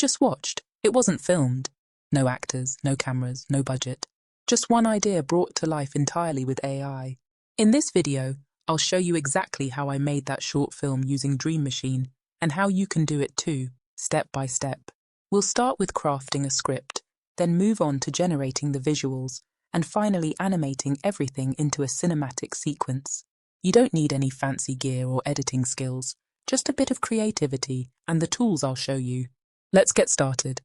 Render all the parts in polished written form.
just watched, it wasn't filmed. No actors, no cameras, no budget. Just one idea brought to life entirely with AI. In this video, I'll show you exactly how I made that short film using Dream Machine and how you can do it too, step by step. We'll start with crafting a script, then move on to generating the visuals, and finally animating everything into a cinematic sequence. You don't need any fancy gear or editing skills, just a bit of creativity and the tools I'll show you. Let's get started.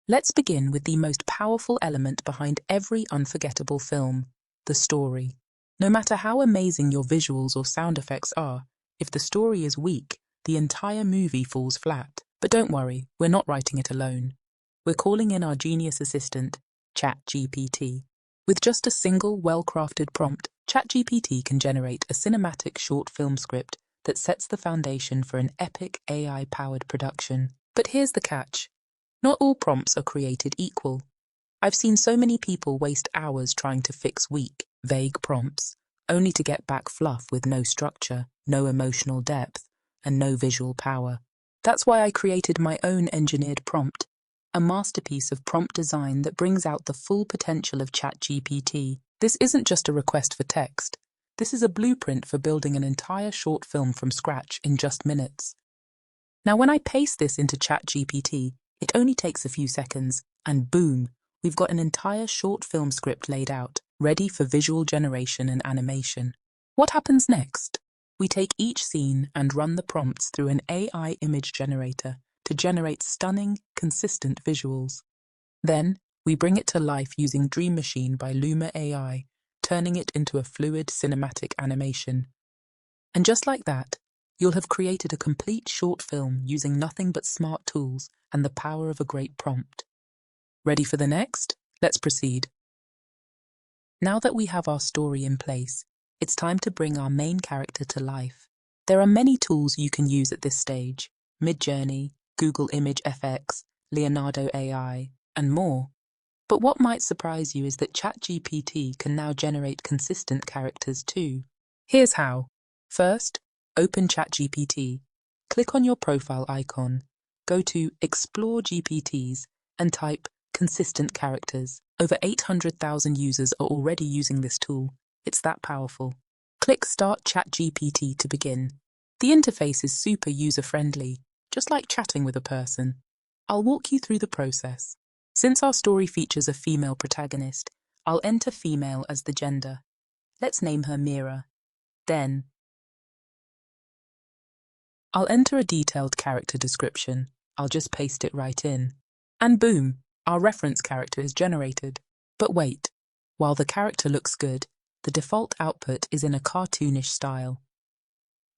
Let's begin with the most powerful element behind every unforgettable film, the story. No matter how amazing your visuals or sound effects are, if the story is weak, the entire movie falls flat. But don't worry, we're not writing it alone. We're calling in our genius assistant, ChatGPT. With just a single well-crafted prompt, ChatGPT can generate a cinematic short film script that sets the foundation for an epic AI-powered production. But here's the catch. Not all prompts are created equal. I've seen so many people waste hours trying to fix weak, vague prompts, only to get back fluff with no structure, no emotional depth, and no visual power. That's why I created my own engineered prompt, a masterpiece of prompt design that brings out the full potential of ChatGPT. This isn't just a request for text. This is a blueprint for building an entire short film from scratch in just minutes. Now, when I paste this into ChatGPT, it only takes a few seconds, and boom, we've got an entire short film script laid out, ready for visual generation and animation. What happens next? We take each scene and run the prompts through an AI image generator to generate stunning, consistent visuals. Then, we bring it to life using Dream Machine by Luma AI, turning it into a fluid cinematic animation. And just like that, you'll have created a complete short film using nothing but smart tools and the power of a great prompt. Ready for the next? Let's proceed. Now that we have our story in place, it's time to bring our main character to life. There are many tools you can use at this stage: Midjourney, Google Image FX, Leonardo AI, and more. But what might surprise you is that ChatGPT can now generate consistent characters too. Here's how. First, open ChatGPT. Click on your profile icon. Go to Explore GPTs and type consistent characters. Over 800,000 users are already using this tool. It's that powerful. Click Start ChatGPT to begin. The interface is super user-friendly, just like chatting with a person. I'll walk you through the process. Since our story features a female protagonist, I'll enter female as the gender. Let's name her Mira. Then, I'll enter a detailed character description. I'll just paste it right in. And boom, our reference character is generated. But wait, while the character looks good, the default output is in a cartoonish style.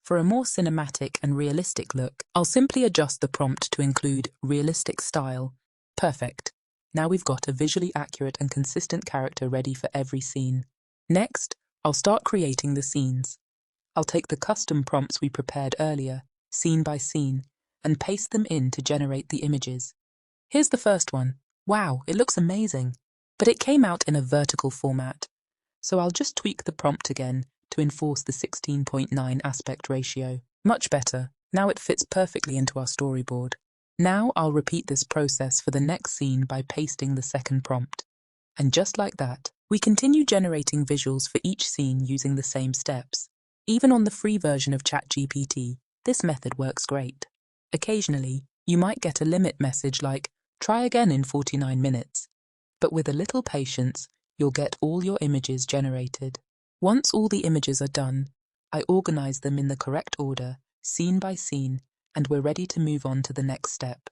For a more cinematic and realistic look, I'll simply adjust the prompt to include realistic style. Perfect. Now we've got a visually accurate and consistent character ready for every scene. Next, I'll start creating the scenes. I'll take the custom prompts we prepared earlier, scene by scene, and paste them in to generate the images. Here's the first one. Wow, it looks amazing. But it came out in a vertical format. So I'll just tweak the prompt again to enforce the 16:9 aspect ratio. Much better. Now it fits perfectly into our storyboard. Now I'll repeat this process for the next scene by pasting the second prompt. And just like that, we continue generating visuals for each scene using the same steps. Even on the free version of ChatGPT, this method works great. Occasionally, you might get a limit message like, try again in 49 minutes. But with a little patience, you'll get all your images generated. Once all the images are done, I organize them in the correct order, scene by scene, and we're ready to move on to the next step.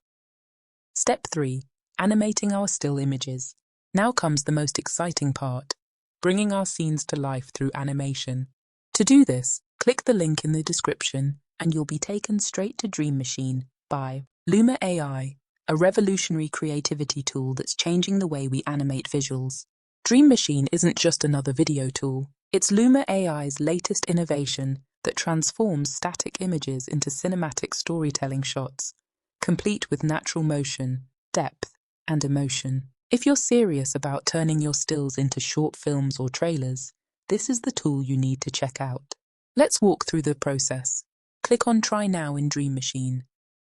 Step 3. Animating our still images. Now comes the most exciting part, bringing our scenes to life through animation. To do this, click the link in the description and you'll be taken straight to Dream Machine by Luma AI, a revolutionary creativity tool that's changing the way we animate visuals. Dream Machine isn't just another video tool, it's Luma AI's latest innovation that transforms static images into cinematic storytelling shots, complete with natural motion, depth, and emotion. If you're serious about turning your stills into short films or trailers, this is the tool you need to check out. Let's walk through the process. Click on Try Now in Dream Machine.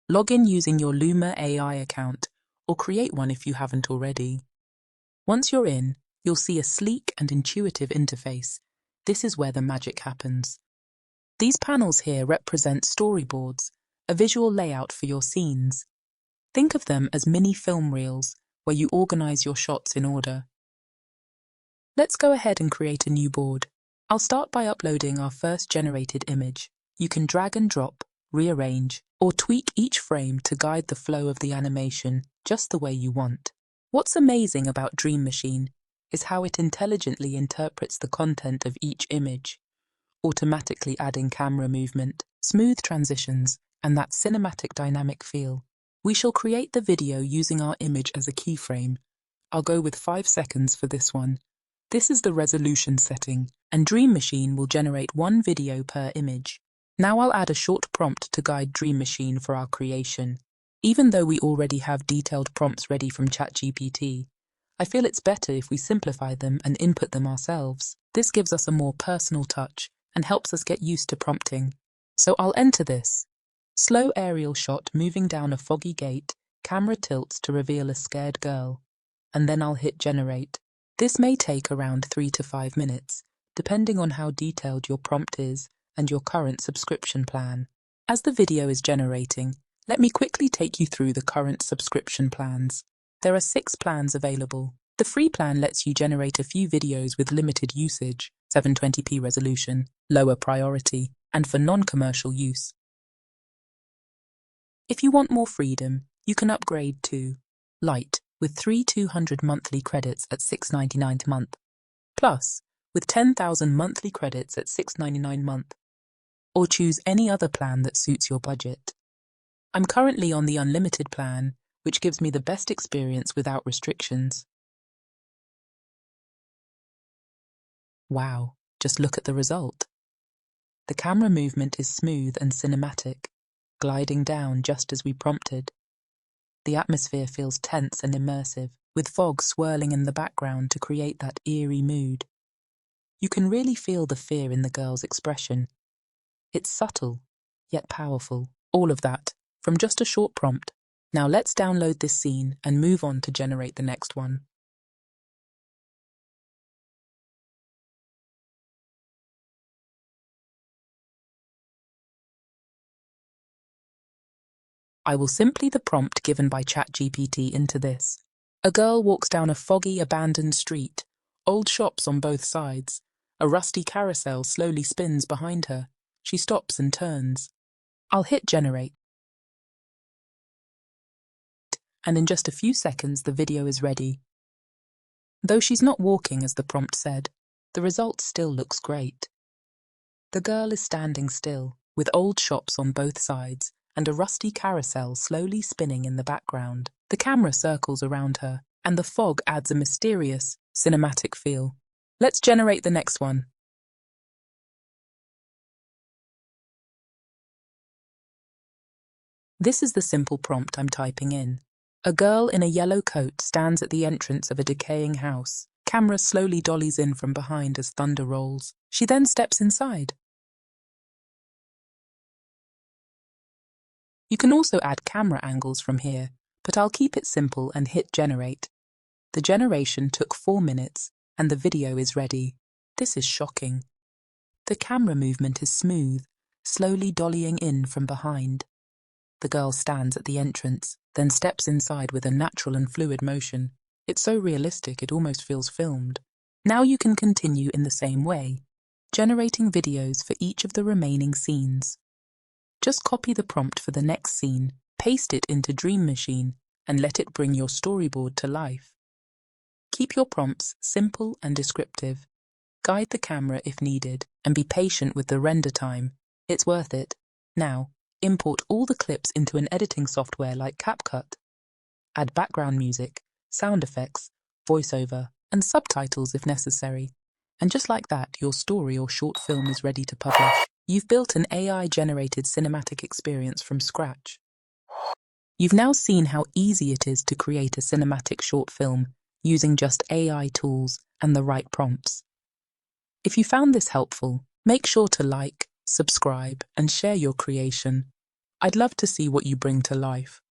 Log in using your Luma AI account, or create one if you haven't already. Once you're in, you'll see a sleek and intuitive interface. This is where the magic happens. These panels here represent storyboards, a visual layout for your scenes. Think of them as mini film reels where you organize your shots in order. Let's go ahead and create a new board. I'll start by uploading our first generated image. You can drag and drop, rearrange, or tweak each frame to guide the flow of the animation just the way you want. What's amazing about Dream Machine is how it intelligently interprets the content of each image, automatically adding camera movement, smooth transitions, and that cinematic dynamic feel. We shall create the video using our image as a keyframe. I'll go with 5 seconds for this one. This is the resolution setting, and Dream Machine will generate one video per image. Now I'll add a short prompt to guide Dream Machine for our creation. Even though we already have detailed prompts ready from ChatGPT, I feel it's better if we simplify them and input them ourselves. This gives us a more personal touch and helps us get used to prompting. So I'll enter this. Slow aerial shot moving down a foggy gate, camera tilts to reveal a scared girl. And then I'll hit generate. This may take around 3 to 5 minutes, depending on how detailed your prompt is and your current subscription plan. As the video is generating, let me quickly take you through the current subscription plans. There are 6 plans available. The free plan lets you generate a few videos with limited usage, 720p resolution, lower priority, and for non-commercial use. If you want more freedom, you can upgrade to Lite with 200 monthly credits at $6.99 a month, Plus with 10,000 monthly credits at $6.99 a month, or choose any other plan that suits your budget. I'm currently on the unlimited plan, which gives me the best experience without restrictions. Wow, just look at the result. The camera movement is smooth and cinematic, gliding down just as we prompted. The atmosphere feels tense and immersive, with fog swirling in the background to create that eerie mood. You can really feel the fear in the girl's expression. It's subtle, yet powerful. All of that, from just a short prompt. Now let's download this scene and move on to generate the next one. I will simply the prompt given by ChatGPT into this. A girl walks down a foggy, abandoned street, old shops on both sides. A rusty carousel slowly spins behind her. She stops and turns. I'll hit generate. And in just a few seconds the video is ready. Though she's not walking as the prompt said, the result still looks great. The girl is standing still, with old shops on both sides, and a rusty carousel slowly spinning in the background. The camera circles around her, and the fog adds a mysterious, cinematic feel. Let's generate the next one. This is the simple prompt I'm typing in. A girl in a yellow coat stands at the entrance of a decaying house. Camera slowly dollies in from behind as thunder rolls. She then steps inside. You can also add camera angles from here, but I'll keep it simple and hit generate. The generation took 4 minutes, and the video is ready. This is shocking. The camera movement is smooth, slowly dollying in from behind. The girl stands at the entrance, then steps inside with a natural and fluid motion. It's so realistic it almost feels filmed. Now you can continue in the same way, generating videos for each of the remaining scenes. Just copy the prompt for the next scene, paste it into Dream Machine, and let it bring your storyboard to life. Keep your prompts simple and descriptive. Guide the camera if needed, and be patient with the render time. It's worth it. Now, import all the clips into an editing software like CapCut. Add background music, sound effects, voiceover, and subtitles if necessary. And just like that, your story or short film is ready to publish. You've built an AI-generated cinematic experience from scratch. You've now seen how easy it is to create a cinematic short film using just AI tools and the right prompts. If you found this helpful, make sure to like, subscribe, and share your creation. I'd love to see what you bring to life.